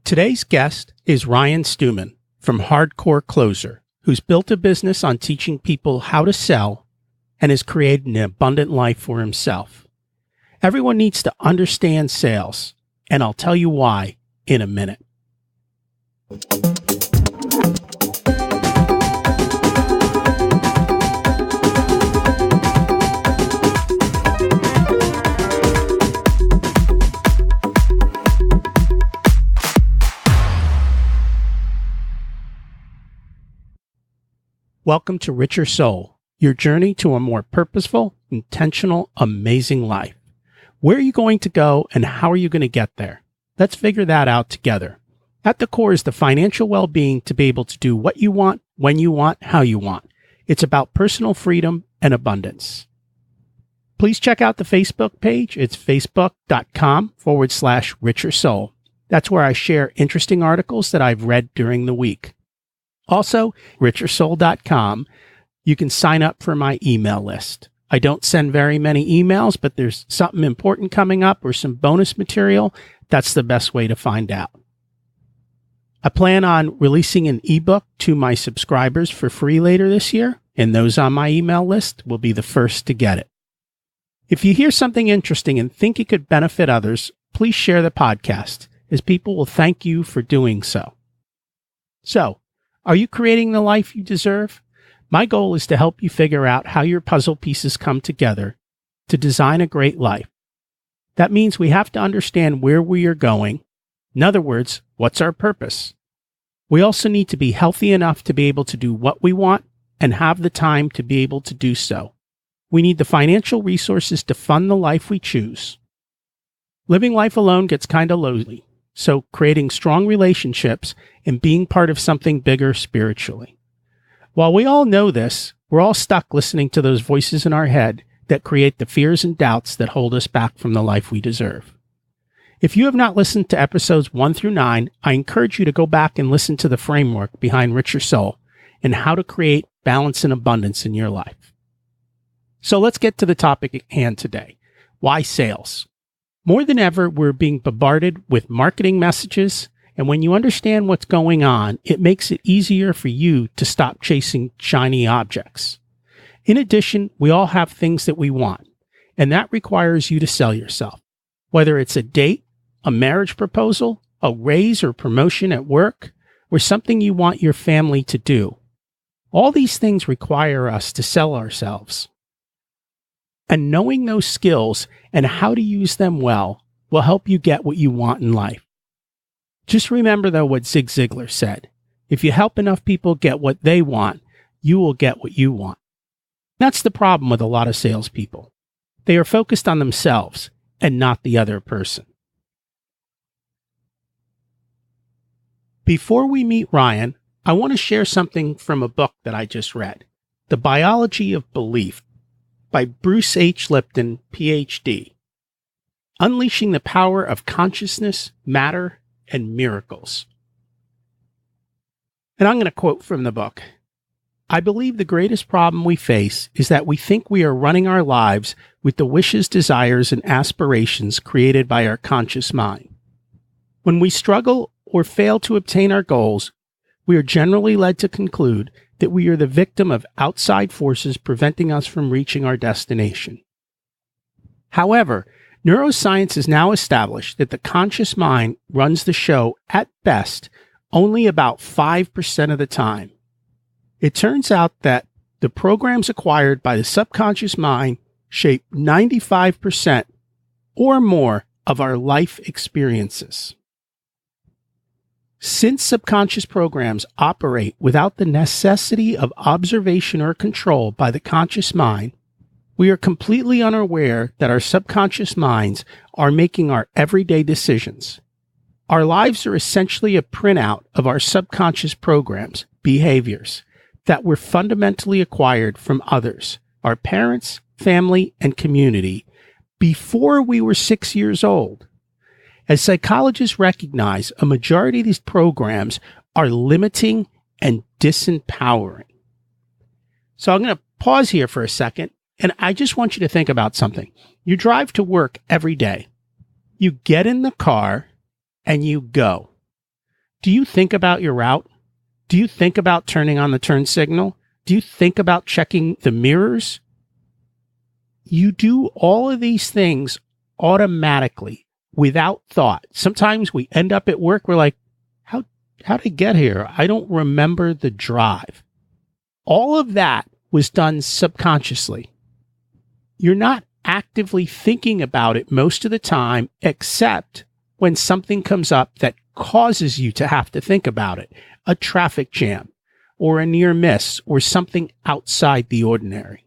Today's guest is Ryan Stewman from Hardcore Closer, who's built a business on teaching people how to sell and has created an abundant life for himself. Everyone needs to understand sales, and I'll tell you why in a minute. Welcome to Richer Soul, your journey to a more purposeful, intentional, amazing life. Where are you going to go and how are you going to get there? Let's figure that out together. At the core is the financial well-being to be able to do what you want, when you want, how you want. It's about personal freedom and abundance. Please check out the Facebook page. It's facebook.com/Richer Soul. That's where I share interesting articles that I've read during the week. Also, richersoul.com, you can sign up for my email list. I don't send very many emails, but there's something important coming up or some bonus material. That's the best way to find out. I plan on releasing an ebook to my subscribers for free later this year, and those on my email list will be the first to get it. If you hear something interesting and think it could benefit others, please share the podcast, as people will thank you for doing so. So, are you creating the life you deserve? My goal is to help you figure out how your puzzle pieces come together to design a great life. That means we have to understand where we are going. In other words, what's our purpose? We also need to be healthy enough to be able to do what we want and have the time to be able to do so. We need the financial resources to fund the life we choose. Living life alone gets kind of lonely. So creating strong relationships and being part of something bigger spiritually. While we all know this, we're all stuck listening to those voices in our head that create the fears and doubts that hold us back from the life we deserve. If you have not listened to episodes 1 through 9, I encourage you to go back and listen to the framework behind Richer Soul and how to create balance and abundance in your life. So let's get to the topic at hand today. Why sales? More than ever, we're being bombarded with marketing messages, and when you understand what's going on, it makes it easier for you to stop chasing shiny objects. In addition, we all have things that we want, and that requires you to sell yourself. Whether it's a date, a marriage proposal, a raise or promotion at work, or something you want your family to do. All these things require us to sell ourselves. And knowing those skills and how to use them well will help you get what you want in life. Just remember, though, what Zig Ziglar said. If you help enough people get what they want, you will get what you want. That's the problem with a lot of salespeople. They are focused on themselves and not the other person. Before we meet Ryan, I want to share something from a book that I just read, The Biology of Belief, by Bruce H. Lipton, Ph.D. Unleashing the Power of Consciousness, Matter, and Miracles. And I'm going to quote from the book. I believe the greatest problem we face is that we think we are running our lives with the wishes, desires, and aspirations created by our conscious mind. When we struggle or fail to obtain our goals, we are generally led to conclude that we are the victim of outside forces preventing us from reaching our destination. However, neuroscience has now established that the conscious mind runs the show at best only about 5% of the time. It turns out that the programs acquired by the subconscious mind shape 95% or more of our life experiences. Since subconscious programs operate without the necessity of observation or control by the conscious mind, we are completely unaware that our subconscious minds are making our everyday decisions. Our lives are essentially a printout of our subconscious programs, behaviors, that were fundamentally acquired from others, our parents, family, and community, before we were 6 years old. As psychologists recognize, a majority of these programs are limiting and disempowering. So I'm going to pause here for a second, and I just want you to think about something. You drive to work every day. You get in the car and you go. Do you think about your route? Do you think about turning on the turn signal? Do you think about checking the mirrors? You do all of these things automatically without thought. Sometimes we end up at work, we're like, how did I get here? I don't remember the drive. All of that was done subconsciously. You're not actively thinking about it most of the time, except when something comes up that causes you to have to think about it. A traffic jam, or a near miss, or something outside the ordinary.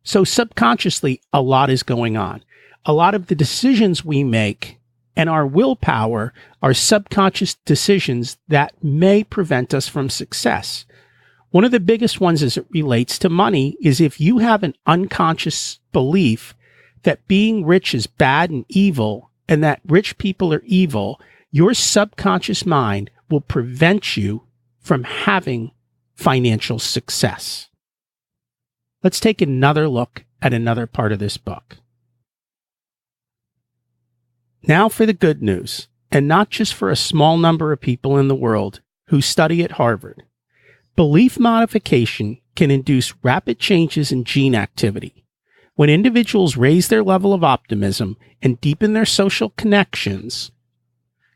So subconsciously, a lot is going on. A lot of the decisions we make and our willpower are subconscious decisions that may prevent us from success. One of the biggest ones as it relates to money is if you have an unconscious belief that being rich is bad and evil and that rich people are evil, your subconscious mind will prevent you from having financial success. Let's take another look at another part of this book. Now for the good news, and not just for a small number of people in the world who study at Harvard. Belief modification can induce rapid changes in gene activity. When individuals raise their level of optimism and deepen their social connections,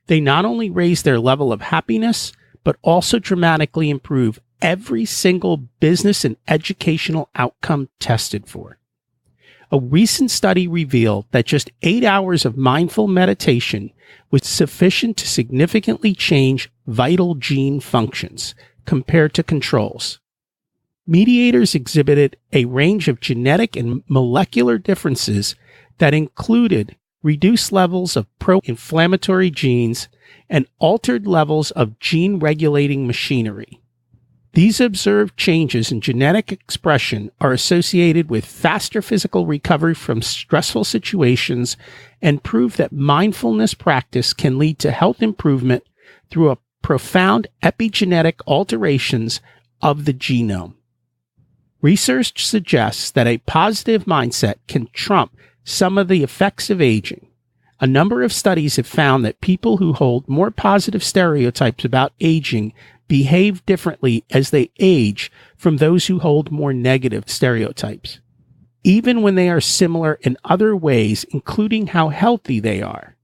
they not only raise their level of happiness, but also dramatically improve every single business and educational outcome tested for. A recent study revealed that just 8 hours of mindful meditation was sufficient to significantly change vital gene functions compared to controls. Mediators exhibited a range of genetic and molecular differences that included reduced levels of pro-inflammatory genes and altered levels of gene-regulating machinery. These observed changes in genetic expression are associated with faster physical recovery from stressful situations and prove that mindfulness practice can lead to health improvement through a profound epigenetic alterations of the genome. Research suggests that a positive mindset can trump some of the effects of aging. A number of studies have found that people who hold more positive stereotypes about aging behave differently as they age from those who hold more negative stereotypes, even when they are similar in other ways, including how healthy they are.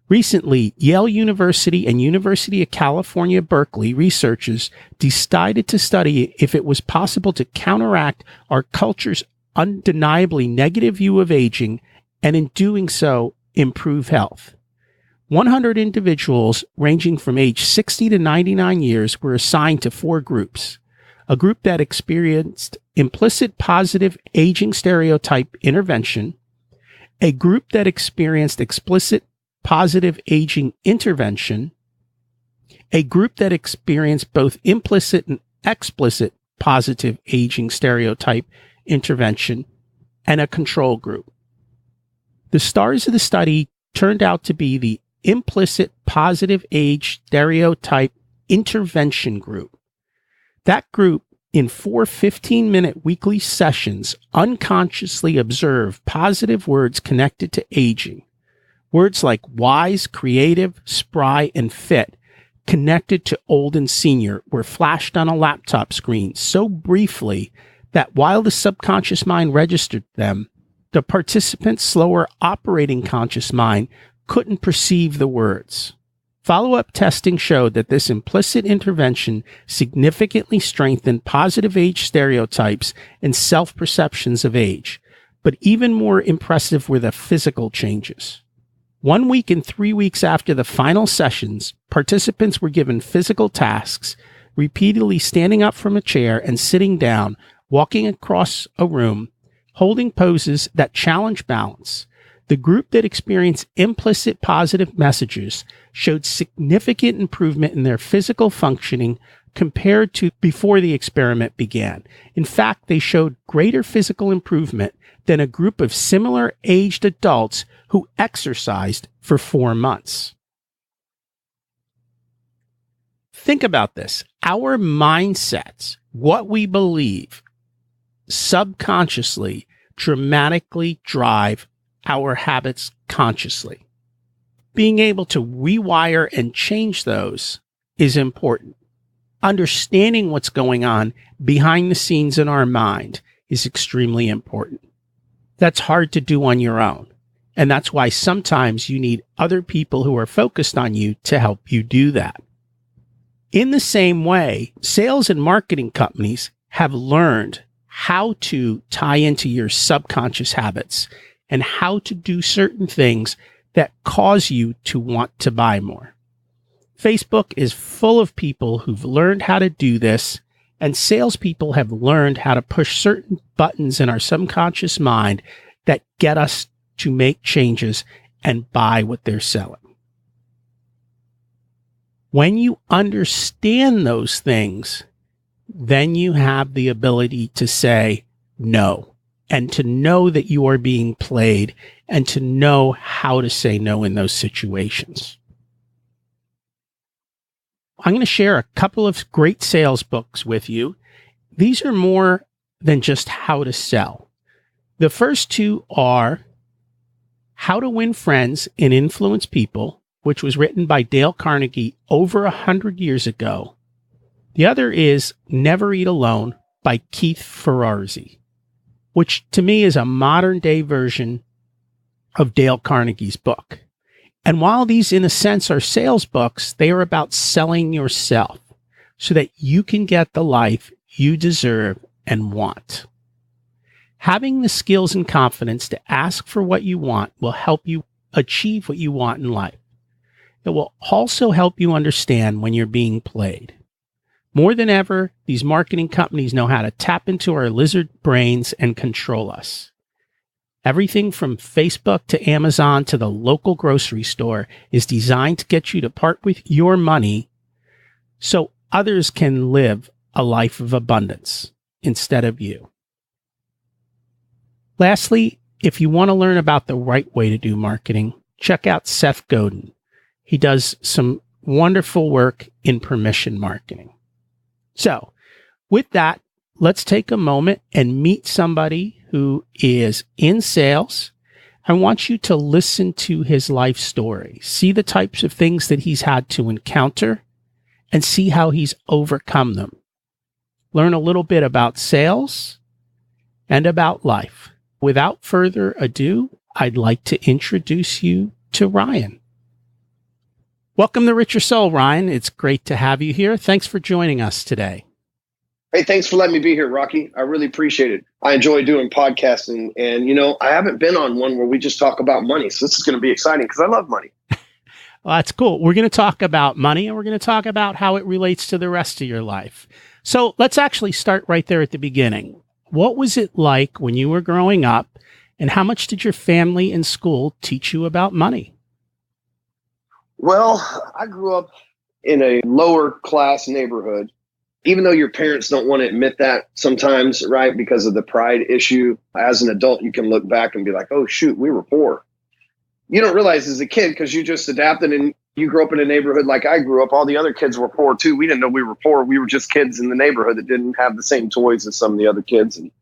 Recently, Yale University and University of California, Berkeley researchers decided to study if it was possible to counteract our culture's undeniably negative view of aging and in doing so, improve health. 100 individuals ranging from age 60 to 99 years were assigned to 4 groups. A group that experienced implicit positive aging stereotype intervention, a group that experienced explicit positive aging intervention, a group that experienced both implicit and explicit positive aging stereotype intervention, and a control group. The stars of the study turned out to be the implicit positive age stereotype intervention group. That group, in 4 15-minute weekly sessions, unconsciously observed positive words connected to aging. Words like wise, creative, spry, and fit, connected to old and senior, were flashed on a laptop screen so briefly that while the subconscious mind registered them, the participant's slower operating conscious mind couldn't perceive the words. Follow-up testing showed that this implicit intervention significantly strengthened positive age stereotypes and self-perceptions of age, but even more impressive were the physical changes. 1 week and 3 weeks after the final sessions, participants were given physical tasks, repeatedly standing up from a chair and sitting down, walking across a room, holding poses that challenge balance. The group that experienced implicit positive messages showed significant improvement in their physical functioning compared to before the experiment began. In fact, they showed greater physical improvement than a group of similar aged adults who exercised for 4 months. Think about this. Our mindsets, what we believe, subconsciously dramatically drive our habits consciously. being able to rewire and change those is important. Understanding what's going on behind the scenes in our mind is extremely important. That's hard to do on your own. And that's why sometimes you need other people who are focused on you to help you do that. In the same way, sales and marketing companies have learned how to tie into your subconscious habits and how to do certain things that cause you to want to buy more. Facebook is full of people who've learned how to do this, and salespeople have learned how to push certain buttons in our subconscious mind that get us to make changes and buy what they're selling. When you understand those things, then you have the ability to say no, and to know that you are being played, and to know how to say no in those situations. I'm going to share a couple of great sales books with you. These are more than just how to sell. The first two are How to Win Friends and Influence People, which was written by Dale Carnegie over 100 years ago. The other is Never Eat Alone by Keith Ferrazzi, which to me is a modern day version of Dale Carnegie's book. And while these, in a sense, are sales books, they are about selling yourself so that you can get the life you deserve and want. Having the skills and confidence to ask for what you want will help you achieve what you want in life. It will also help you understand when you're being played. More than ever, these marketing companies know how to tap into our lizard brains and control us. Everything from Facebook to Amazon to the local grocery store is designed to get you to part with your money so others can live a life of abundance instead of you. Lastly, if you want to learn about the right way to do marketing, check out Seth Godin. He does some wonderful work in permission marketing. So, with that, let's take a moment and meet somebody who is in sales. I want you to listen to his life story, see the types of things that he's had to encounter, and see how he's overcome them. Learn a little bit about sales and about life. Without further ado, I'd like to introduce you to Ryan. Welcome to Richer Soul, Ryan. It's great to have you here. Thanks for joining us today. Hey, thanks for letting me be here, Rocky. I really appreciate it. I enjoy doing podcasting. And, I haven't been on one where we just talk about money. So this is going to be exciting because I love money. Well, that's cool. We're going to talk about money, and we're going to talk about how it relates to the rest of your life. So let's actually start right there at the beginning. What was it like when you were growing up, and how much did your family and school teach you about money? Well, I grew up in a lower class neighborhood. Even though your parents don't want to admit that sometimes, right, because of the pride issue, as an adult, you can look back and be like, oh, shoot, we were poor. You don't realize as a kid because you just adapted and you grew up in a neighborhood like I grew up. All the other kids were poor, too. We didn't know we were poor. We were just kids in the neighborhood that didn't have the same toys as some of the other kids. And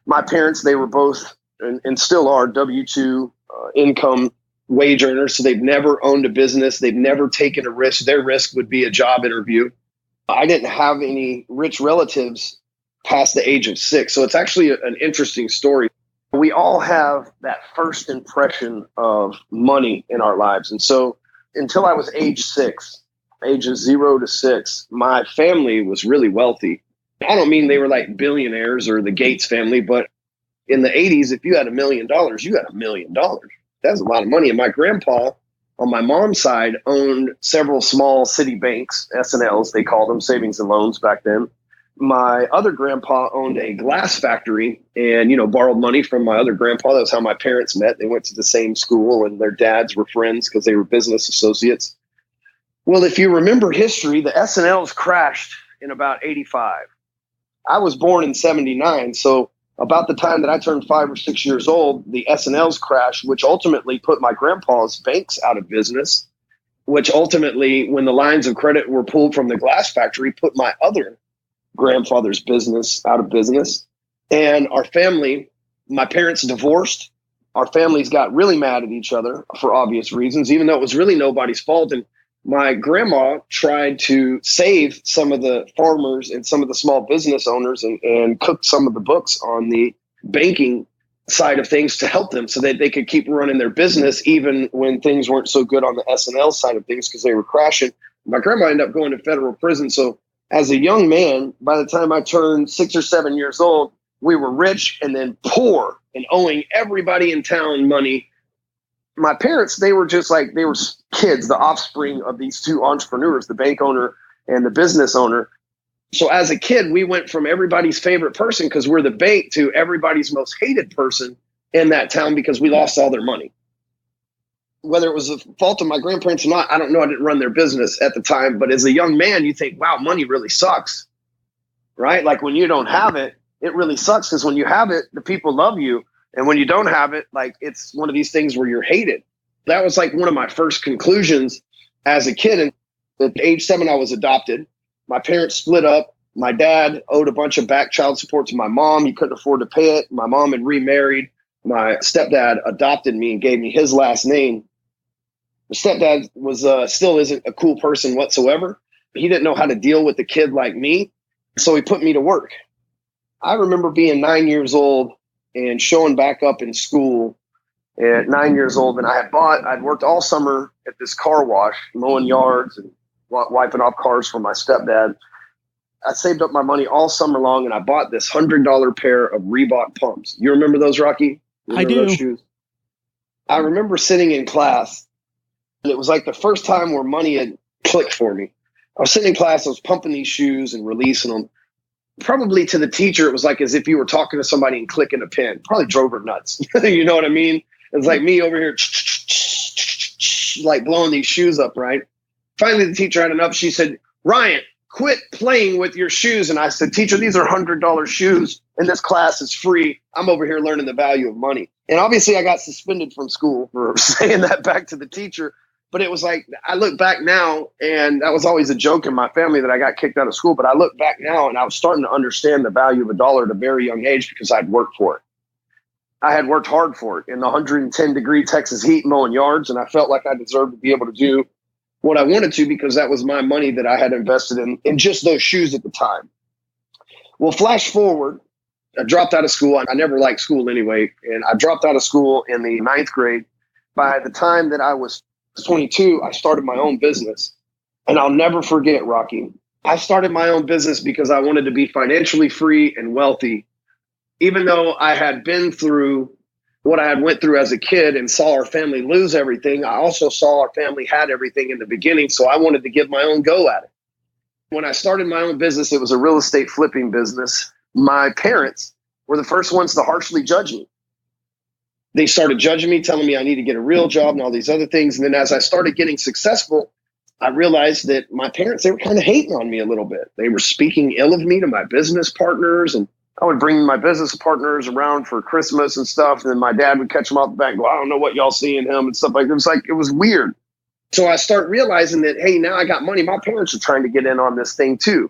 my parents, they were both and still are W-2 income wage earners. So they've never owned a business. They've never taken a risk. Their risk would be a job interview. I didn't have any rich relatives past the age of 6. So it's actually an interesting story. We all have that first impression of money in our lives. And so until I was age 6, ages 0 to 6, my family was really wealthy. I don't mean they were like billionaires or the Gates family, but in the 80s, if you had $1 million, you got $1 million. That's a lot of money. And my grandpa, on my mom's side, owned several small city banks, S&Ls, they called them, savings and loans back then. My other grandpa owned a glass factory and, borrowed money from my other grandpa. That was how my parents met. They went to the same school and their dads were friends because they were business associates. Well, if you remember history, the S&Ls crashed in about 85. I was born in 79. So about the time that I turned 5 or 6 years old, the S&Ls crashed, which ultimately put my grandpa's banks out of business, which ultimately, when the lines of credit were pulled from the glass factory, put my other grandfather's business out of business. And our family, my parents divorced Our families got really mad at each other for obvious reasons, even though it was really nobody's fault. And my grandma tried to save some of the farmers and some of the small business owners and cook some of the books on the banking side of things to help them so that they could keep running their business even when things weren't so good on the S&L side of things because they were crashing. My grandma ended up going to federal prison. So as a young man, by the time I turned 6 or 7 years old, we were rich and then poor and owing everybody in town money. My parents, they were just like, they were kids, the offspring of these two entrepreneurs, the bank owner and the business owner. So as a kid, we went from everybody's favorite person because we're the bank to everybody's most hated person in that town because we lost all their money. Whether it was the fault of my grandparents or not, I don't know. I didn't run their business at the time. But as a young man, you think, wow, money really sucks, right? Like when you don't have it, it really sucks because when you have it, the people love you. And when you don't have it, like it's one of these things where you're hated. That was like one of my first conclusions as a kid. And at age 7, I was adopted. My parents split up. My dad owed a bunch of back child support to my mom. He couldn't afford to pay it. My mom had remarried. My stepdad adopted me and gave me his last name. My stepdad was still isn't a cool person whatsoever. He didn't know how to deal with a kid like me. So he put me to work. I remember being 9 years old and showing back up in school at 9 years old. And I'd worked all summer at this car wash, mowing yards and wiping off cars for my stepdad. I saved up my money all summer long and I bought this $100 pair of Reebok pumps. You remember those, Rocky? I do. Those shoes? I remember sitting in class and it was like the first time where money had clicked for me. I was sitting in class, I was pumping these shoes and releasing them. Probably to the teacher, it was like as if you were talking to somebody and clicking a pen. Probably drove her nuts. You know what I mean? It's like me over here, like blowing these shoes up, right? Finally, the teacher had enough. She said, Ryan, quit playing with your shoes. And I said, teacher, these are $100 shoes and this class is free. I'm over here learning the value of money. And obviously I got suspended from school for saying that back to the teacher. But it was like, I look back now, and that was always a joke in my family that I got kicked out of school. But I look back now and I was starting to understand the value of a dollar at a very young age because I'd worked for it. I had worked hard for it in the 110-degree Texas heat mowing yards. And I felt like I deserved to be able to do what I wanted to because that was my money that I had invested in just those shoes at the time. Well, flash forward, I dropped out of school. I never liked school anyway. And I dropped out of school in the 9th grade. By the time that I was 22, I started my own business. And I'll never forget, Rocky. I started my own business because I wanted to be financially free and wealthy. Even though I had been through what I had went through as a kid and saw our family lose everything, I also saw our family had everything in the beginning. So I wanted to give my own go at it. When I started my own business, it was a real estate flipping business. My parents were the first ones to harshly judge me. They started judging me, telling me I need to get a real job and all these other things. And then as I started getting successful, I realized that my parents, they were kind of hating on me a little bit. They were speaking ill of me to my business partners. And I would bring my business partners around for Christmas and stuff. And then my dad would catch them off the back and go, I don't know what y'all see in him and stuff like that. It was weird. So I start realizing that, hey, now I got money. My parents are trying to get in on this thing too.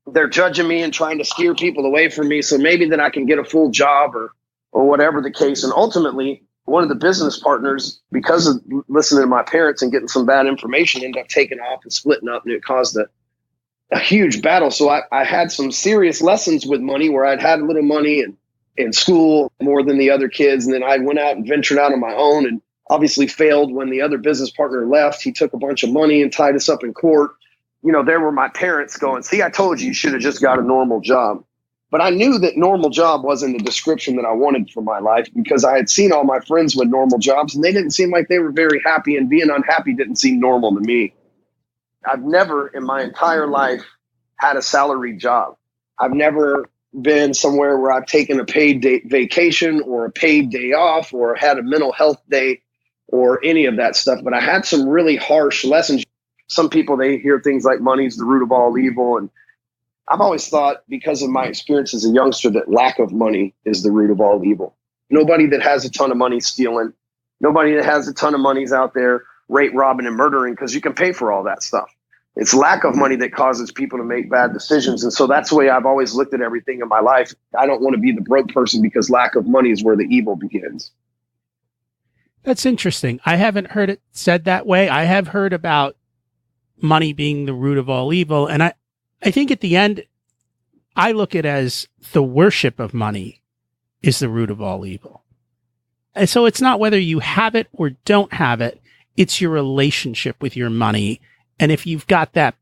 They're judging me and trying to steer people away from me. So maybe that I can get a full job or whatever the case. And ultimately, one of the business partners, because of listening to my parents and getting some bad information, ended up taking off and splitting up. And it caused a huge battle. So I had some serious lessons with money where I'd had a little money in school more than the other kids. And then I went out and ventured out on my own and obviously failed when the other business partner left. He took a bunch of money and tied us up in court. You know, there were my parents going, see, I told you should have just got a normal job. But I knew that normal job wasn't the description that I wanted for my life because I had seen all my friends with normal jobs and they didn't seem like they were very happy, and being unhappy didn't seem normal to me. I've never in my entire life had a salaried job. I've never been somewhere where I've taken a paid vacation or a paid day off or had a mental health day or any of that stuff. But I had some really harsh lessons. Some people, they hear things like money's the root of all evil. And I've always thought, because of my experience as a youngster, that lack of money is the root of all evil. Nobody that has a ton of money stealing. Nobody that has a ton of money is out there rape, robbing, and murdering because you can pay for all that stuff. It's lack of money that causes people to make bad decisions. And so that's the way I've always looked at everything in my life. I don't want to be the broke person because lack of money is where the evil begins. That's interesting. I haven't heard it said that way. I have heard about money being the root of all evil. And I think at the end, I look at it as the worship of money is the root of all evil. And so it's not whether you have it or don't have it. It's your relationship with your money. And if you've got that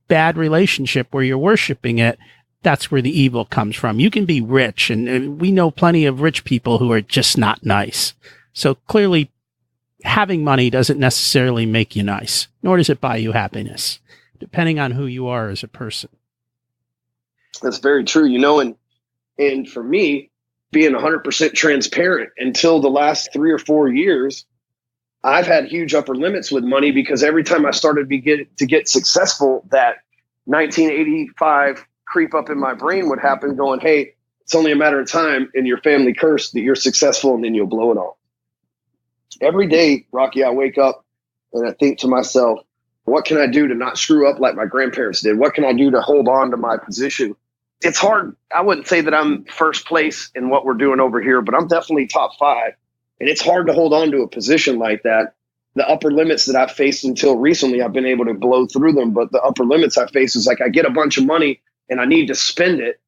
bad relationship where you're worshiping it, that's where the evil comes from. You can be rich, and we know plenty of rich people who are just not nice. So clearly, having money doesn't necessarily make you nice, nor does it buy you happiness, depending on who you are as a person. That's very true. And for me, being 100% transparent, until the last 3 or 4 years, I've had huge upper limits with money because every time I started to get successful, that 1985 creep up in my brain would happen going, hey, it's only a matter of time in your family curse that you're successful and then you'll blow it all. Every day, Rocky, I wake up and I think to myself, what can I do to not screw up like my grandparents did? What can I do to hold on to my position? It's hard. I wouldn't say that I'm first place in what we're doing over here, but I'm definitely top 5. And it's hard to hold on to a position like that. The upper limits that I've faced until recently, I've been able to blow through them. But the upper limits I face is like I get a bunch of money and I need to spend it.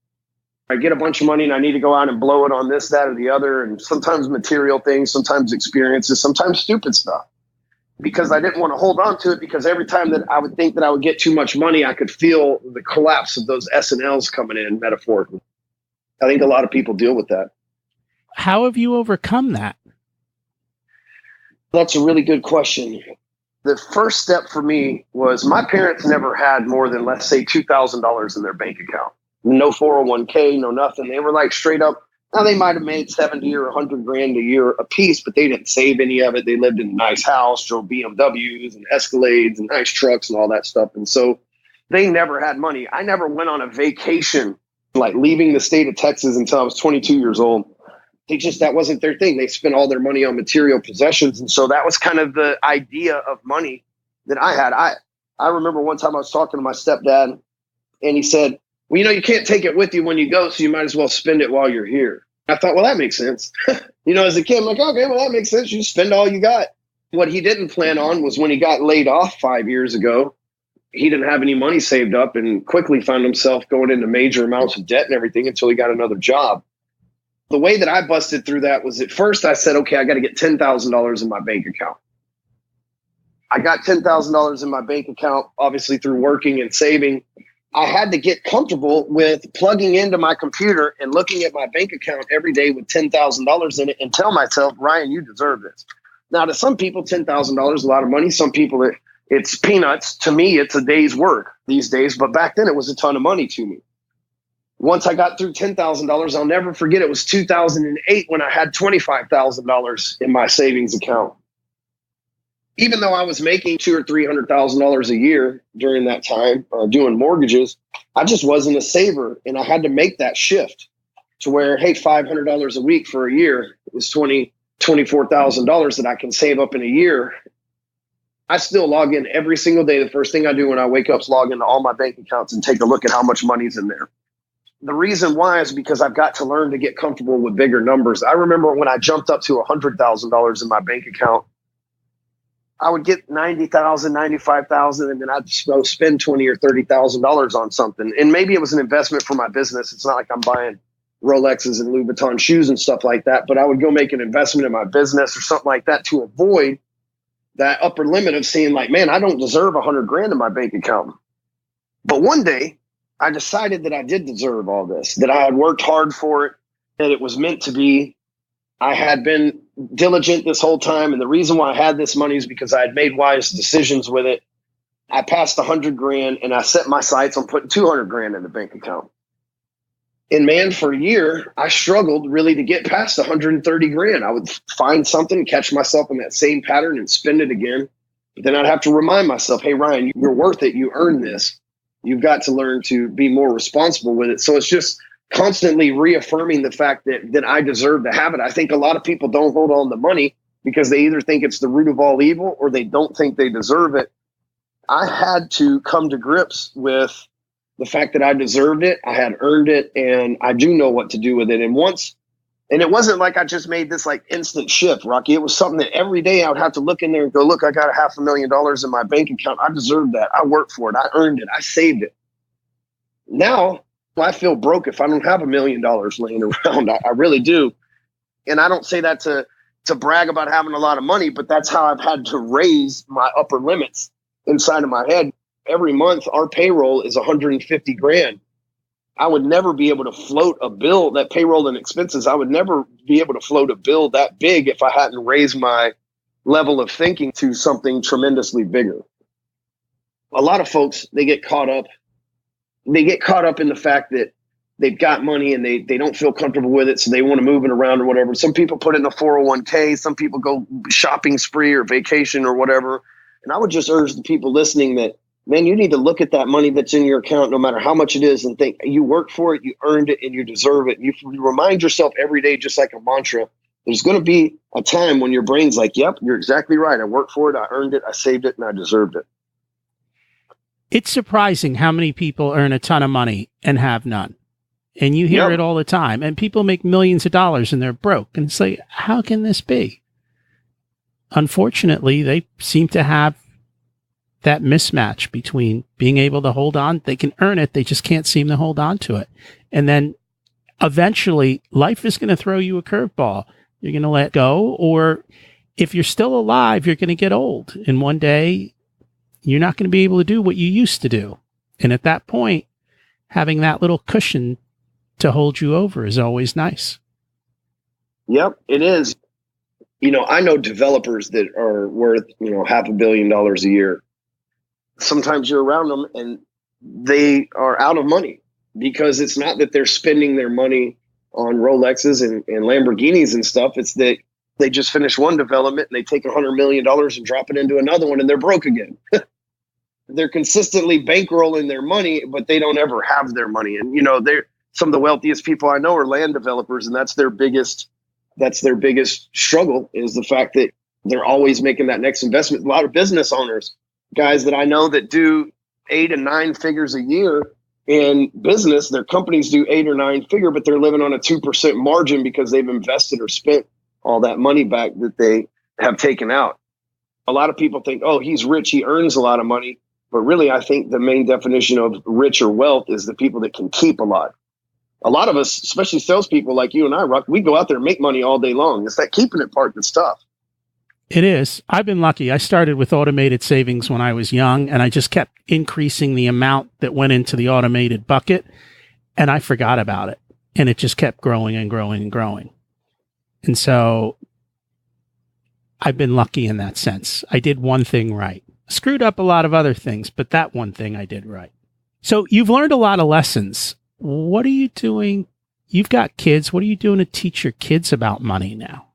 I get a bunch of money and I need to go out and blow it on this, that, or the other. And sometimes material things, sometimes experiences, sometimes stupid stuff. Because I didn't want to hold on to it, because every time that I would think that I would get too much money, I could feel the collapse of those S&Ls coming in metaphorically. I think a lot of people deal with that. How have you overcome that? That's a really good question. The first step for me was my parents never had more than, let's say, $2,000 in their bank account. No 401k, no nothing. They were like straight up. Now they might have made 70 or 100 grand a year a piece, but they didn't save any of it. They lived in a nice house, drove BMWs and Escalades and nice trucks and all that stuff. And so they never had money. I never went on a vacation, like leaving the state of Texas, until I was 22 years old. That wasn't their thing. They spent all their money on material possessions. And so that was kind of the idea of money that I had. I remember one time I was talking to my stepdad and he said, well, you can't take it with you when you go, so you might as well spend it while you're here. I thought, well, that makes sense. As a kid, I'm like, okay, well, that makes sense. You spend all you got. What he didn't plan on was when he got laid off 5 years ago, he didn't have any money saved up and quickly found himself going into major amounts of debt and everything until he got another job. The way that I busted through that was, at first I said, okay, I got to get $10,000 in my bank account. I got $10,000 in my bank account, obviously through working and saving. I had to get comfortable with plugging into my computer and looking at my bank account every day with $10,000 in it and tell myself, Ryan, you deserve this. Now, to some people, $10,000 is a lot of money. Some people, it's peanuts. To me, it's a day's work these days. But back then, it was a ton of money to me. Once I got through $10,000, I'll never forget, it was 2008 when I had $25,000 in my savings account. Even though I was making $200,000 or $300,000 a year during that time doing mortgages, I just wasn't a saver. And I had to make that shift to where, hey, $500 a week for a year is $24,000 that I can save up in a year. I still log in every single day. The first thing I do when I wake up is log into all my bank accounts and take a look at how much money's in there. The reason why is because I've got to learn to get comfortable with bigger numbers. I remember when I jumped up to $100,000 in my bank account, I would get $90,000, $95,000, and then I'd spend $20,000 or $30,000 on something. And maybe it was an investment for my business. It's not like I'm buying Rolexes and Louboutin shoes and stuff like that, but I would go make an investment in my business or something like that to avoid that upper limit of seeing like, man, I don't deserve 100 grand in my bank account. But one day I decided that I did deserve all this, that I had worked hard for it, that it was meant to be. I had been diligent this whole time. And the reason why I had this money is because I had made wise decisions with it. I passed 100 grand and I set my sights on putting 200 grand in the bank account. And man, for a year, I struggled really to get past 130 grand. I would find something, catch myself in that same pattern and spend it again. But then I'd have to remind myself, hey, Ryan, you're worth it. You earned this. You've got to learn to be more responsible with it. So it's just constantly reaffirming the fact that I deserve to have it. I think a lot of people don't hold on to money because they either think it's the root of all evil or they don't think they deserve it. I had to come to grips with the fact that I deserved it. I had earned it, and I do know what to do with it. And it wasn't like I just made this like instant shift, Rocky. It was something that every day I would have to look in there and go, look, I got $500,000 in my bank account. I deserved that. I worked for it. I earned it. I saved it. Now I feel broke if I don't have $1 million laying around. I really do. And I don't say that to brag about having a lot of money, but that's how I've had to raise my upper limits inside of my head. Every month, our payroll is 150 grand. I would never be able to float a bill, that payroll and expenses. I would never be able to float a bill that big if I hadn't raised my level of thinking to something tremendously bigger. A lot of folks, they get caught up in the fact that they've got money and they don't feel comfortable with it, so they want to move it around or whatever. Some people put it in a 401k. Some people go shopping spree or vacation or whatever. And I would just urge the people listening that, man, you need to look at that money that's in your account, no matter how much it is, and think you worked for it, you earned it, and you deserve it. You remind yourself every day, just like a mantra, there's going to be a time when your brain's like, yep, you're exactly right. I worked for it. I earned it. I saved it, and I deserved it. It's surprising how many people earn a ton of money and have none. And you hear it all the time. And people make millions of dollars and they're broke. And it's like, how can this be? Unfortunately, they seem to have that mismatch between being able to hold on. They can earn it. They just can't seem to hold on to it. And then eventually life is going to throw you a curveball. You're going to let go. Or if you're still alive, you're going to get old. And one day you're not going to be able to do what you used to do. And at that point, having that little cushion to hold you over is always nice. Yep, it is. I know developers that are worth, $500 million a year. Sometimes you're around them and they are out of money, because it's not that they're spending their money on Rolexes and Lamborghinis and stuff. It's that they just finished one development and they take $100 million and drop it into another one and they're broke again. They're consistently bankrolling their money, but they don't ever have their money. And, they're some of the wealthiest people I know are land developers, and that's their biggest struggle, is the fact that they're always making that next investment. A lot of business owners, guys that I know that do 8 and 9 figures a year in business, their companies do 8 or 9 figure, but they're living on a 2% margin because they've invested or spent all that money back that they have taken out. A lot of people think, oh, he's rich, he earns a lot of money. But really, I think the main definition of rich or wealth is the people that can keep a lot. A lot of us, especially salespeople like you and I, Rock, we go out there and make money all day long. It's that keeping it part that's tough. It is. I've been lucky. I started with automated savings when I was young, and I just kept increasing the amount that went into the automated bucket, and I forgot about it. And it just kept growing and growing and growing. And so I've been lucky in that sense. I did one thing right. Screwed up a lot of other things, but that one thing I did right. So you've learned a lot of lessons. What are you doing? You've got kids. What are you doing to teach your kids about money now?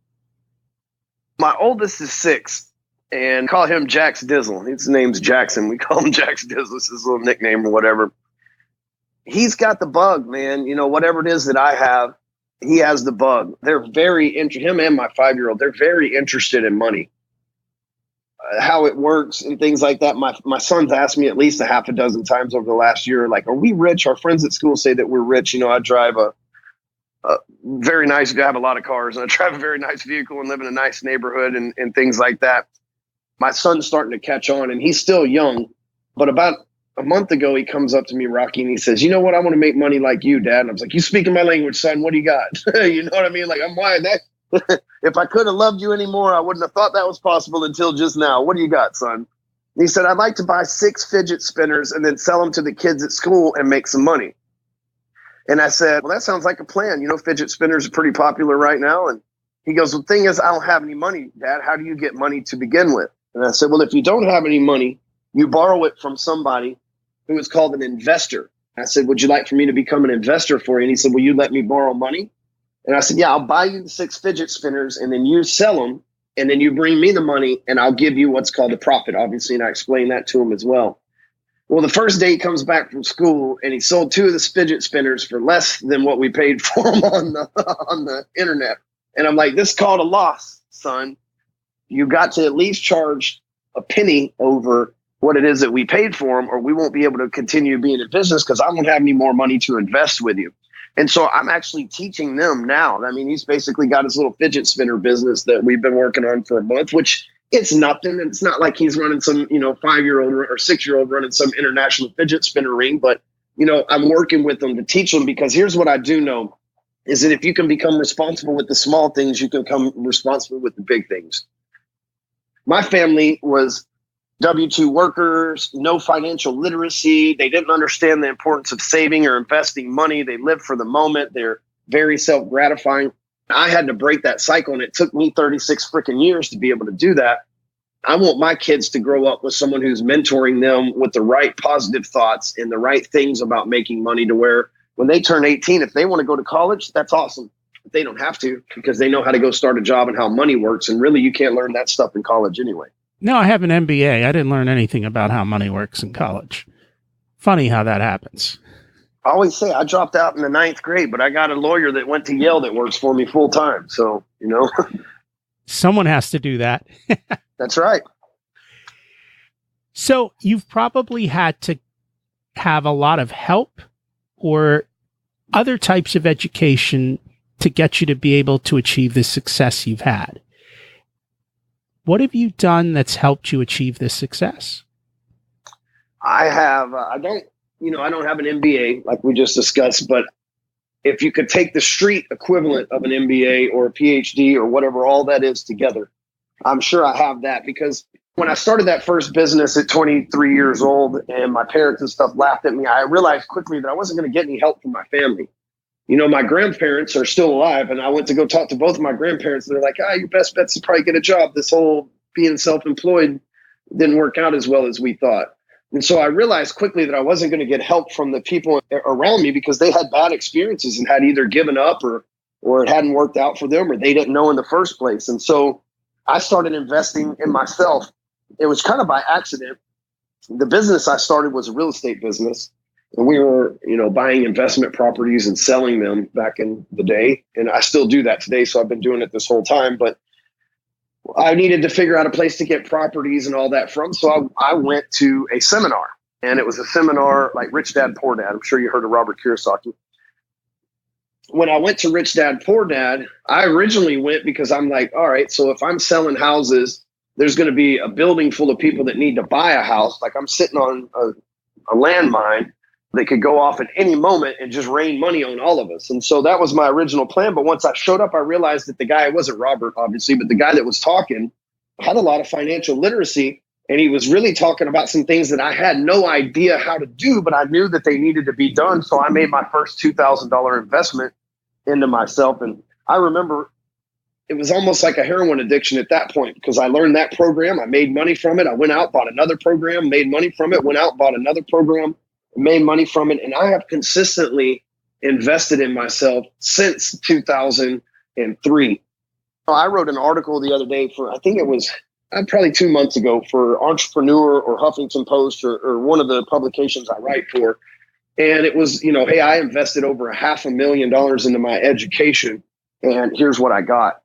My oldest is 6, and call him Jax Dizzle. His name's Jackson. We call him Jax Dizzle. It's his little nickname or whatever. He's got the bug, man. Whatever it is that I have, he has the bug. They're very interested, him and my 5-year-old, they're very interested in money. How it works and things like that. My son's asked me at least a half a dozen times over the last year, like, are we rich? Our friends at school say that we're rich. I drive a very nice, I have a lot of cars, and I drive a very nice vehicle and live in a nice neighborhood and things like that. My son's starting to catch on, and he's still young, but about a month ago, he comes up to me, Rocky, and he says, you know what? I want to make money like you, Dad. And I was like, you speaking my language, son. What do you got? You know what I mean? Like, I'm wired that. If I could have loved you anymore, I wouldn't have thought that was possible until just now. What do you got, son? And he said, I'd like to buy 6 fidget spinners and then sell them to the kids at school and make some money. And I said, well, that sounds like a plan. Fidget spinners are pretty popular right now. And he goes, well, the thing is, I don't have any money, Dad. How do you get money to begin with? And I said, well, if you don't have any money, you borrow it from somebody who is called an investor. I said, would you like for me to become an investor for you? And he said, will you let me borrow money? And I said, yeah, I'll buy you the 6 fidget spinners and then you sell them and then you bring me the money and I'll give you what's called a profit, obviously. And I explained that to him as well. Well, the first day he comes back from school and he sold 2 of the fidget spinners for less than what we paid for them on the internet. And I'm like, this is called a loss, son. You got to at least charge a penny over what it is that we paid for them, or we won't be able to continue being in business because I won't have any more money to invest with you. And so I'm actually teaching them now. I mean, he's basically got his little fidget spinner business that we've been working on for a month, which it's nothing. It's not like he's running some, 5-year-old or 6-year-old running some international fidget spinner ring, but I'm working with them to teach them, because here's what I do know is that if you can become responsible with the small things, you can become responsible with the big things. My family was W-2 workers, no financial literacy. They didn't understand the importance of saving or investing money. They lived for the moment. They're very self-gratifying. I had to break that cycle, and it took me 36 freaking years to be able to do that. I want my kids to grow up with someone who's mentoring them with the right positive thoughts and the right things about making money, to where when they turn 18, if they want to go to college, that's awesome. But they don't have to, because they know how to go start a job and how money works. And really, you can't learn that stuff in college anyway. No, I have an MBA. I didn't learn anything about how money works in college. Funny how that happens. I always say I dropped out in the 9th grade, but I got a lawyer that went to Yale that works for me full time. So, Someone has to do that. That's right. So you've probably had to have a lot of help or other types of education to get you to be able to achieve the success you've had. What have you done that's helped you achieve this success? I have, I don't have an MBA like we just discussed, but if you could take the street equivalent of an MBA or a PhD or whatever all that is together, I'm sure I have that, because when I started that first business at 23 years old and my parents and stuff laughed at me, I realized quickly that I wasn't going to get any help from my family. My grandparents are still alive, and I went to go talk to both of my grandparents. They're like, your best bet's to probably get a job. This whole being self-employed didn't work out as well as we thought. And so I realized quickly that I wasn't going to get help from the people around me, because they had bad experiences and had either given up or it hadn't worked out for them, or they didn't know in the first place. And so I started investing in myself. It was kind of by accident. The business I started was a real estate business, and we were, buying investment properties and selling them back in the day. And I still do that today. So I've been doing it this whole time, but I needed to figure out a place to get properties and all that from. So I went to a seminar, and it was a seminar like Rich Dad, Poor Dad. I'm sure you heard of Robert Kiyosaki. When I went to Rich Dad, Poor Dad, I originally went because I'm like, all right, so if I'm selling houses, there's going to be a building full of people that need to buy a house. Like, I'm sitting on a landmine that could go off at any moment and just rain money on all of us. And so that was my original plan. But once I showed up, I realized that the guy, it wasn't Robert, obviously, but the guy that was talking had a lot of financial literacy. And he was really talking about some things that I had no idea how to do, but I knew that they needed to be done. So I made my first $2,000 investment into myself. And I remember it was almost like a heroin addiction at that point, because I learned that program. I made money from it. I went out, bought another program, made money from it, went out, bought another program, made money from it. And I have consistently invested in myself since 2003. I wrote an article the other day for, I think it was probably 2 months ago, for Entrepreneur or Huffington Post or one of the publications I write for. And it was, hey, I invested over $500,000 into my education, and here's what I got.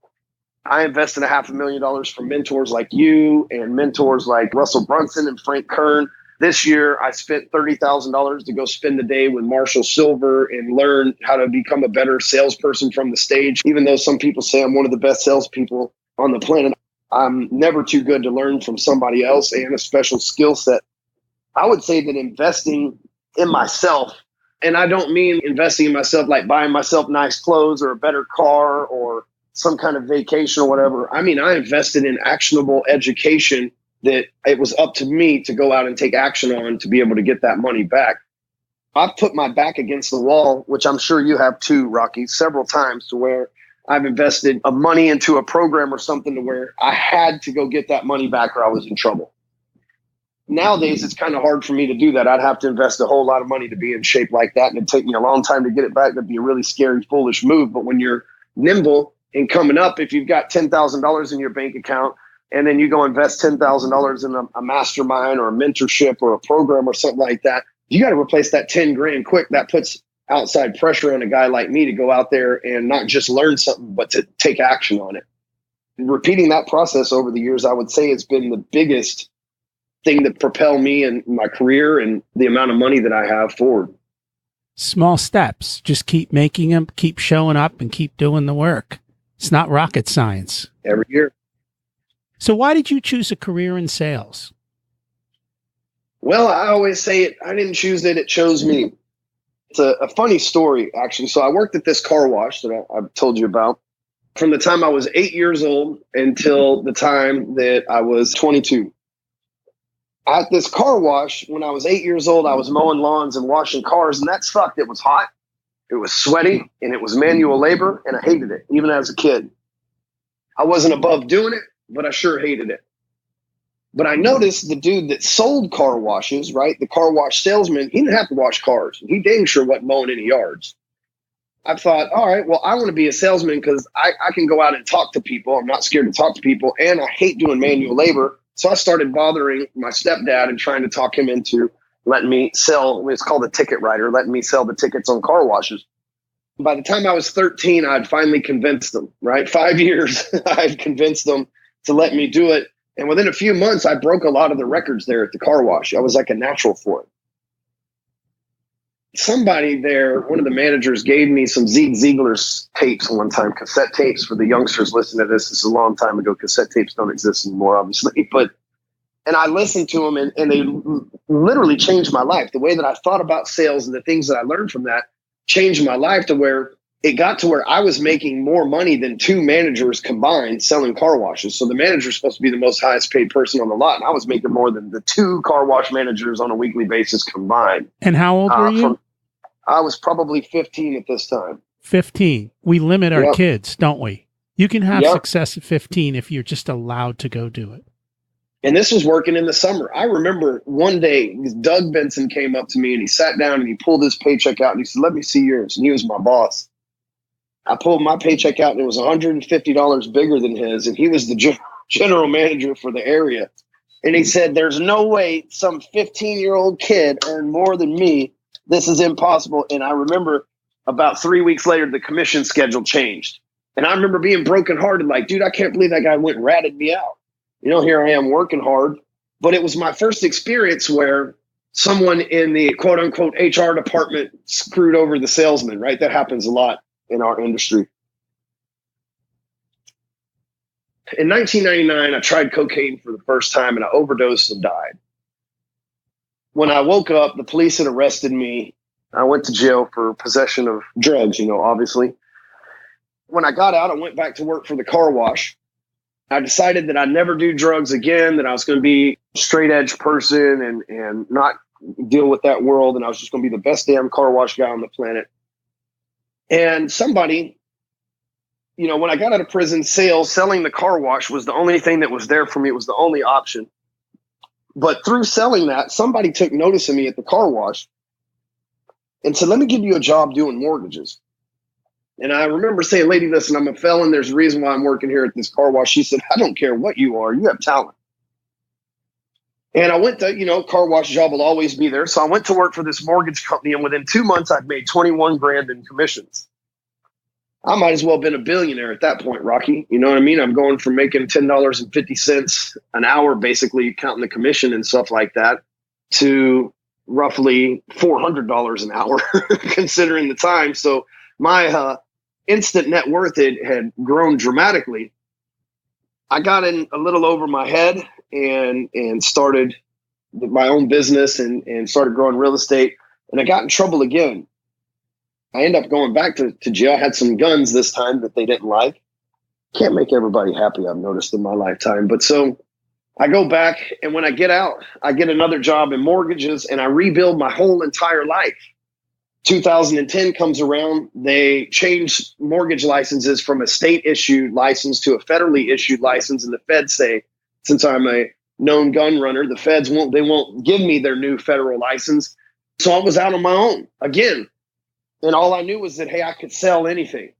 I invested $500,000 from mentors like you and mentors like Russell Brunson and Frank Kern. This year, I spent $30,000 to go spend the day with Marshall Silver and learn how to become a better salesperson from the stage. Even though some people say I'm one of the best salespeople on the planet, I'm never too good to learn from somebody else and a special skill set. I would say that investing in myself, and I don't mean investing in myself like buying myself nice clothes or a better car or some kind of vacation or whatever. I mean, I invested in actionable education that it was up to me to go out and take action on to be able to get that money back. I've put my back against the wall, which I'm sure you have too, Rocky, several times, to where I've invested money into a program or something to where I had to go get that money back or I was in trouble. Nowadays, it's kind of hard for me to do that. I'd have to invest a whole lot of money to be in shape like that, and it'd take me a long time to get it back. That'd be a really scary, foolish move. But when you're nimble and coming up, if you've got $10,000 in your bank account, and then you go invest $10,000 in a mastermind or a mentorship or a program or something like that, you got to replace that 10 grand quick. That puts outside pressure on a guy like me to go out there and not just learn something, but to take action on it. And repeating that process over the years, I would say it's been the biggest thing that propel me and my career and the amount of money that I have forward. Small steps. Just keep making them, keep showing up, and keep doing the work. It's not rocket science. Every year. So why did you choose a career in sales? Well, I always say it. I didn't choose it. It chose me. It's a funny story, actually. So I worked at this car wash that I've told you about from the time I was 8 years old until the time that I was 22. At this car wash, when I was 8 years old, I was mowing lawns and washing cars, and that sucked. It was hot, it was sweaty, and it was manual labor, and I hated it, even as a kid. I wasn't above doing it, but I sure hated it. But I noticed the dude that sold car washes, right, the car wash salesman, he didn't have to wash cars. He dang sure wasn't mowing any yards. I thought, all right, well, I want to be a salesman because I can go out and talk to people. I'm not scared to talk to people, and I hate doing manual labor. So I started bothering my stepdad and trying to talk him into letting me sell. It's called a ticket writer, letting me sell the tickets on car washes. By the time I was 13, I'd finally convinced them, right? 5 years, I'd convinced them to let me do it. And within a few months, I broke a lot of the records there at the car wash. I was like a natural for it. Somebody there, one of the managers, gave me some Zeke Ziegler's tapes one time, cassette tapes. For the youngsters listening to this, this is a long time ago. Cassette tapes don't exist anymore, obviously. And I listened to them, and they literally changed my life. The way that I thought about sales and the things that I learned from that changed my life to where it got to where I was making more money than two managers combined selling car washes. So the manager's supposed to be the most highest paid person on the lot, and I was making more than the two car wash managers on a weekly basis combined. And how old were you? I was probably 15 at this time. 15. We limit our kids, don't we? You can have success at 15 if you're just allowed to go do it. And this was working in the summer. I remember one day, Doug Benson came up to me and he sat down and he pulled his paycheck out and he said, "Let me see yours." And he was my boss. I pulled my paycheck out and it was $150 bigger than his. And he was the general manager for the area. And he said, "There's no way some 15-year-old kid earned more than me. This is impossible." And I remember about 3 weeks later, the commission schedule changed. And I remember being brokenhearted, like, dude, I can't believe that guy went and ratted me out. You know, here I am working hard. But it was my first experience where someone in the quote unquote HR department screwed over the salesman, right? That happens a lot in our industry. In 1999, I tried cocaine for the first time and I overdosed and died. When I woke up, the police had arrested me. I went to jail for possession of drugs, obviously. When I got out, I went back to work for the car wash. I decided that I'd never do drugs again, that I was going to be a straight edge person and not deal with that world. And I was just going to be the best damn car wash guy on the planet. And somebody, when I got out of prison, selling the car wash was the only thing that was there for me. It was the only option. But through selling that, somebody took notice of me at the car wash and said, "Let me give you a job doing mortgages." And I remember saying, "Lady, listen, I'm a felon. There's a reason why I'm working here at this car wash." She said, "I don't care what you are. You have talent." And I went to, car wash job will always be there. So I went to work for this mortgage company. And within 2 months, I'd made 21 grand in commissions. I might as well have been a billionaire at that point, Rocky. You know what I mean? I'm going from making $10.50 an hour, basically counting the commission and stuff like that, to roughly $400 an hour, considering the time. So my instant net worth had grown dramatically. I got in a little over my head and started my own business and started growing real estate. And I got in trouble again. I ended up going back to jail. I had some guns this time that they didn't like. Can't make everybody happy, I've noticed in my lifetime. But so I go back, and when I get out, I get another job in mortgages, and I rebuild my whole entire life. 2010 comes around. They change mortgage licenses from a state-issued license to a federally issued license, and the feds say, since I'm a known gun runner, the feds won't give me their new federal license. So I was out on my own again. And all I knew was that, hey, I could sell anything.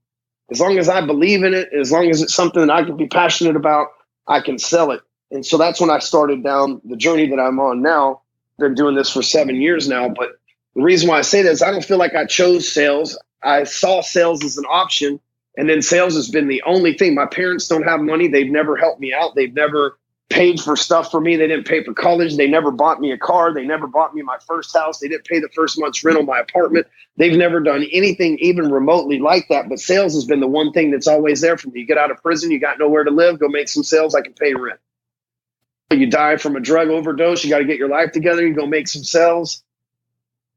As long as I believe in it, as long as it's something that I can be passionate about, I can sell it. And so that's when I started down the journey that I'm on now. Been doing this for 7 years now. But the reason why I say that is I don't feel like I chose sales. I saw sales as an option. And then sales has been the only thing. My parents don't have money. They've never helped me out. They've never paid for stuff for me. They didn't pay for college. They never bought me a car. They never bought me my first house. They didn't pay the first month's rent on my apartment. They've never done anything even remotely like that. But sales has been the one thing that's always there for me. You get out of prison, you got nowhere to live, go make some sales, I can pay rent. You die from a drug overdose, you got to get your life together, you go make some sales,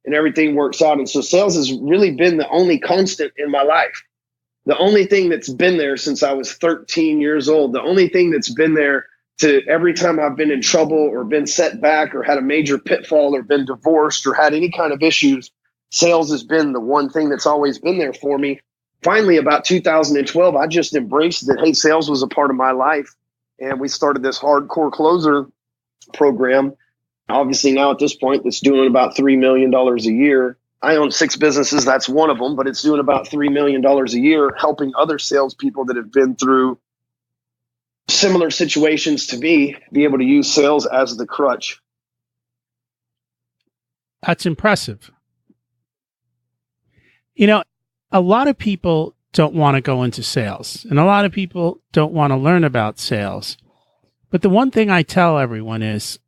and everything works out. And so sales has really been the only constant in my life. The only thing that's been there since I was 13 years old, the only thing that's been there to every time I've been in trouble or been set back or had a major pitfall or been divorced or had any kind of issues, sales has been the one thing that's always been there for me. Finally, about 2012, I just embraced that, hey, sales was a part of my life. And we started this hardcore closer program. Obviously, now at this point, it's doing about $3 million a year. I own 6 businesses. That's one of them, but it's doing about $3 million a year, helping other salespeople that have been through similar situations to me be able to use sales as the crutch. That's impressive. You know, a lot of people don't want to go into sales, and a lot of people don't want to learn about sales. But the one thing I tell everyone is,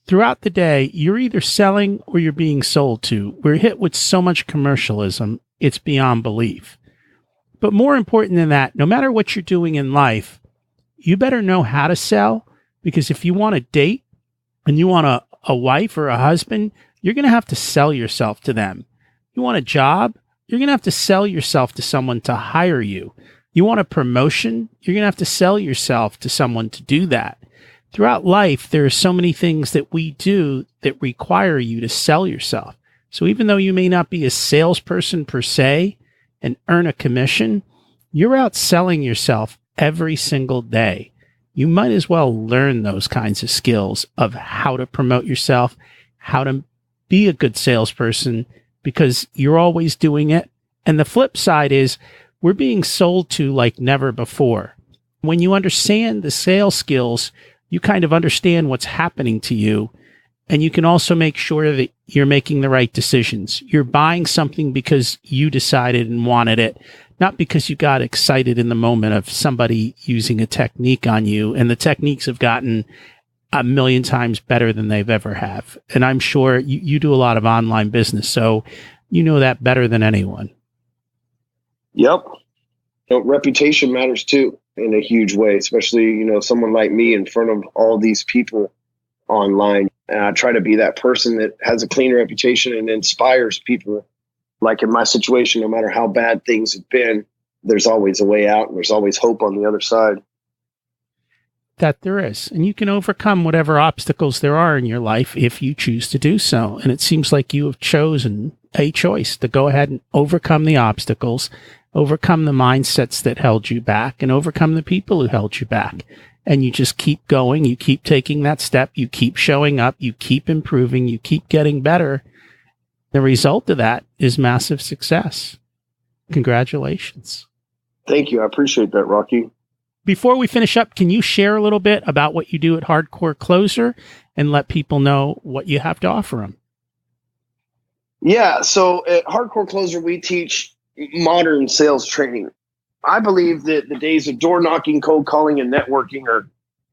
throughout the day, you're either selling or you're being sold to. We're hit with so much commercialism, it's beyond belief. But more important than that, no matter what you're doing in life, you better know how to sell, because if you want a date and you want a wife or a husband, you're going to have to sell yourself to them. You want a job, you're going to have to sell yourself to someone to hire you. You want a promotion, you're going to have to sell yourself to someone to do that. Throughout life, there are so many things that we do that require you to sell yourself. So even though you may not be a salesperson per se and earn a commission, you're out selling yourself every single day. You might as well learn those kinds of skills of how to promote yourself, how to be a good salesperson, because you're always doing it. And the flip side is we're being sold to like never before. When you understand the sales skills, you kind of understand what's happening to you, and you can also make sure that you're making the right decisions. You're buying something because you decided and wanted it, not because you got excited in the moment of somebody using a technique on you, and the techniques have gotten a million times better than they've ever have. And I'm sure you do a lot of online business, so you know that better than anyone. Yep. Reputation matters too in a huge way, especially, someone like me in front of all these people online. And I try to be that person that has a clean reputation and inspires people. Like in my situation, no matter how bad things have been, there's always a way out and there's always hope on the other side. That there is. And you can overcome whatever obstacles there are in your life if you choose to do so. And it seems like you have chosen a choice to go ahead and overcome the obstacles, overcome the mindsets that held you back, and overcome the people who held you back. And you just keep going. You keep taking that step. You keep showing up. You keep improving. You keep getting better. The result of that is massive success. Congratulations. Thank you. I appreciate that, Rocky. Before we finish up, can you share a little bit about what you do at Hardcore Closer and let people know what you have to offer them? Yeah. So at Hardcore Closer, we teach modern sales training. I believe that the days of door knocking, cold calling, and networking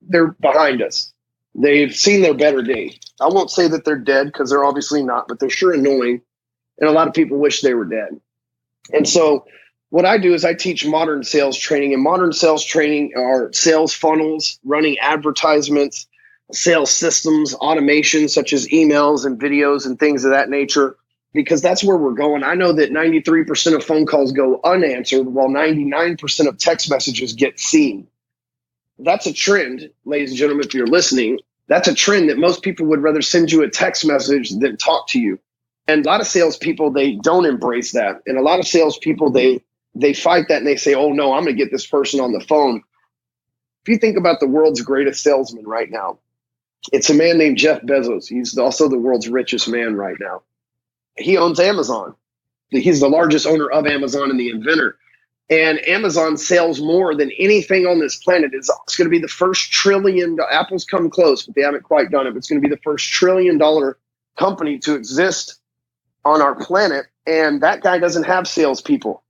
they're behind us. They've seen their better days. I won't say that they're dead, because they're obviously not, but they're sure annoying. And a lot of people wish they were dead. And so what I do is I teach modern sales training, and modern sales training are sales funnels, running advertisements, sales systems, automation such as emails and videos and things of that nature, because that's where we're going. I know that 93% of phone calls go unanswered while 99% of text messages get seen. That's a trend, ladies and gentlemen, if you're listening. That's a trend that most people would rather send you a text message than talk to you. And a lot of salespeople, they don't embrace that. And a lot of salespeople, they fight that and they say, oh no, I'm going to get this person on the phone. If you think about the world's greatest salesman right now, it's a man named Jeff Bezos. He's also the world's richest man right now. He owns Amazon. He's the largest owner of Amazon and the inventor. And Amazon sells more than anything on this planet. It's going to be the first trillion. Apple's come close, but they haven't quite done it. But it's going to be the first $1 trillion company to exist on our planet. And that guy doesn't have salespeople.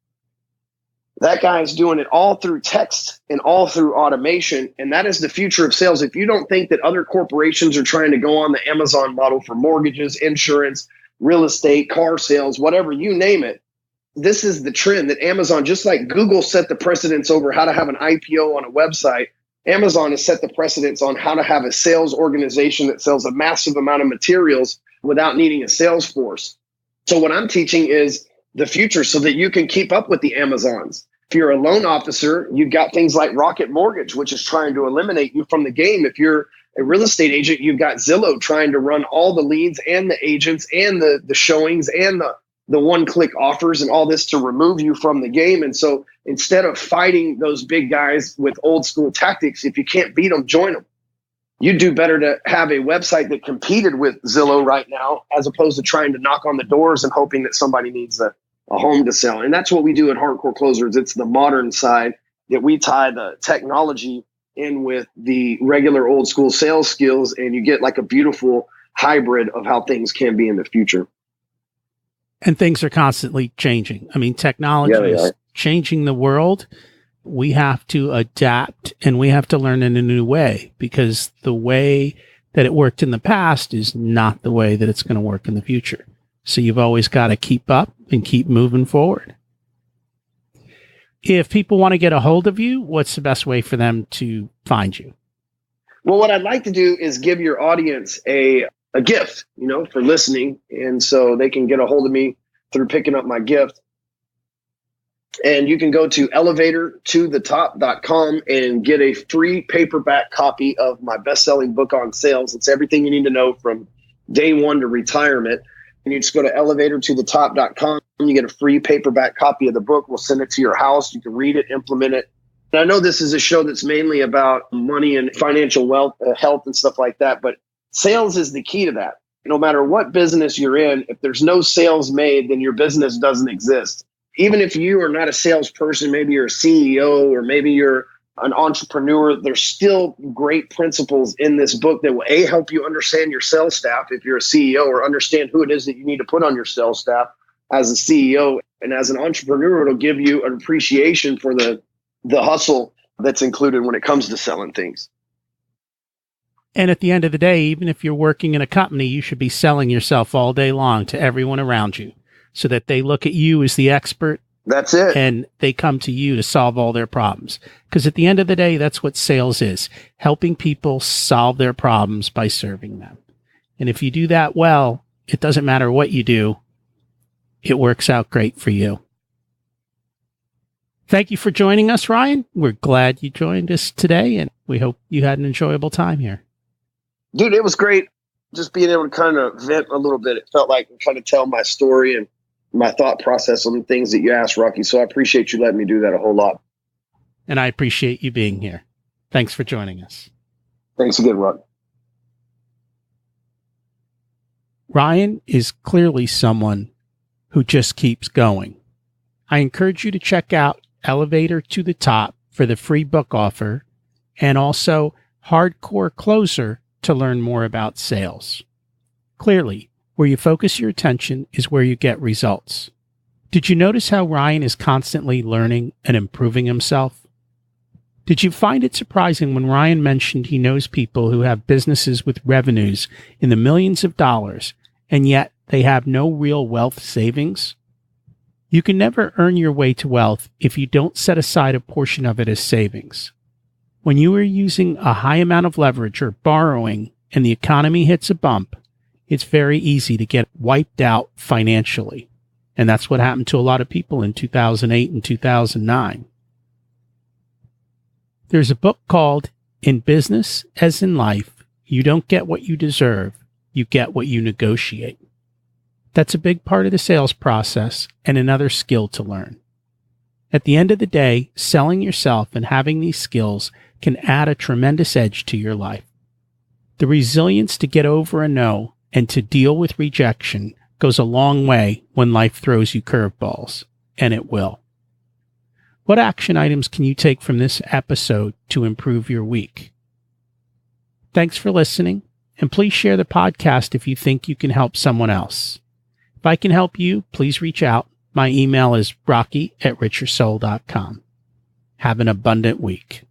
That guy's doing it all through text and all through automation. And that is the future of sales. If you don't think that other corporations are trying to go on the Amazon model for mortgages, insurance, real estate, car sales, whatever, you name it, this is the trend that Amazon, just like Google set the precedence over how to have an IPO on a website, Amazon has set the precedence on how to have a sales organization that sells a massive amount of materials without needing a sales force. So what I'm teaching is the future so that you can keep up with the Amazons. If you're a loan officer, you've got things like Rocket Mortgage, which is trying to eliminate you from the game. If you're a real estate agent, you've got Zillow trying to run all the leads and the agents and the showings and the one-click offers and all this to remove you from the game. And so instead of fighting those big guys with old school tactics, if you can't beat them, join them. You'd do better to have a website that competed with Zillow right now, as opposed to trying to knock on the doors and hoping that somebody needs a home to sell. And that's what we do at Hardcore Closers. It's the modern side that we tie the technology in with the regular old school sales skills, and you get like a beautiful hybrid of how things can be in the future. And things are constantly changing. I mean, technology is changing the world. We have to adapt and we have to learn in a new way, because the way that it worked in the past is not the way that it's going to work in the future. So you've always got to keep up and keep moving forward. If people want to get a hold of you, what's the best way for them to find you? Well, what I'd like to do is give your audience a gift, for listening. And so they can get a hold of me through picking up my gift. And you can go to elevatortothetop.com and get a free paperback copy of my best-selling book on sales. It's everything you need to know from day one to retirement. And you just go to elevatortothetop.com and you get a free paperback copy of the book. We'll send it to your house. You can read it, implement it. And I know this is a show that's mainly about money and financial wealth, health and stuff like that, but sales is the key to that. No matter what business you're in, if there's no sales made, then your business doesn't exist. Even if you are not a salesperson, maybe you're a CEO or maybe you're an entrepreneur, there's still great principles in this book that will help you understand your sales staff if you're a CEO, or understand who it is that you need to put on your sales staff as a CEO. And as an entrepreneur, it'll give you an appreciation for the hustle that's included when it comes to selling things. And at the end of the day, even if you're working in a company, you should be selling yourself all day long to everyone around you, so that they look at you as the expert. That's it. And they come to you to solve all their problems. Because at the end of the day, that's what sales is, helping people solve their problems by serving them. And if you do that well, it doesn't matter what you do, it works out great for you. Thank you for joining us, Ryan. We're glad you joined us today, and we hope you had an enjoyable time here. Dude, it was great just being able to kind of vent a little bit. It felt like kind of tell my story and my thought process on the things that you asked, Rocky. So I appreciate you letting me do that a whole lot. And I appreciate you being here. Thanks for joining us. Thanks again, Rocky. Ryan is clearly someone who just keeps going. I encourage you to check out Elevator to the Top for the free book offer, and also Hardcore Closer to learn more about sales. Clearly, where you focus your attention is where you get results. Did you notice how Ryan is constantly learning and improving himself? Did you find it surprising when Ryan mentioned he knows people who have businesses with revenues in the millions of dollars, and yet they have no real wealth savings? You can never earn your way to wealth if you don't set aside a portion of it as savings. When you are using a high amount of leverage or borrowing and the economy hits a bump, it's very easy to get wiped out financially. And that's what happened to a lot of people in 2008 and 2009. There's a book called In Business as in Life, You Don't Get What You Deserve, You Get What You Negotiate. That's a big part of the sales process and another skill to learn. At the end of the day, selling yourself and having these skills can add a tremendous edge to your life. The resilience to get over a no and to deal with rejection goes a long way when life throws you curveballs, and it will. What action items can you take from this episode to improve your week? Thanks for listening, and please share the podcast if you think you can help someone else. If I can help you, please reach out. My email is rocky@richersoul.com. Have an abundant week.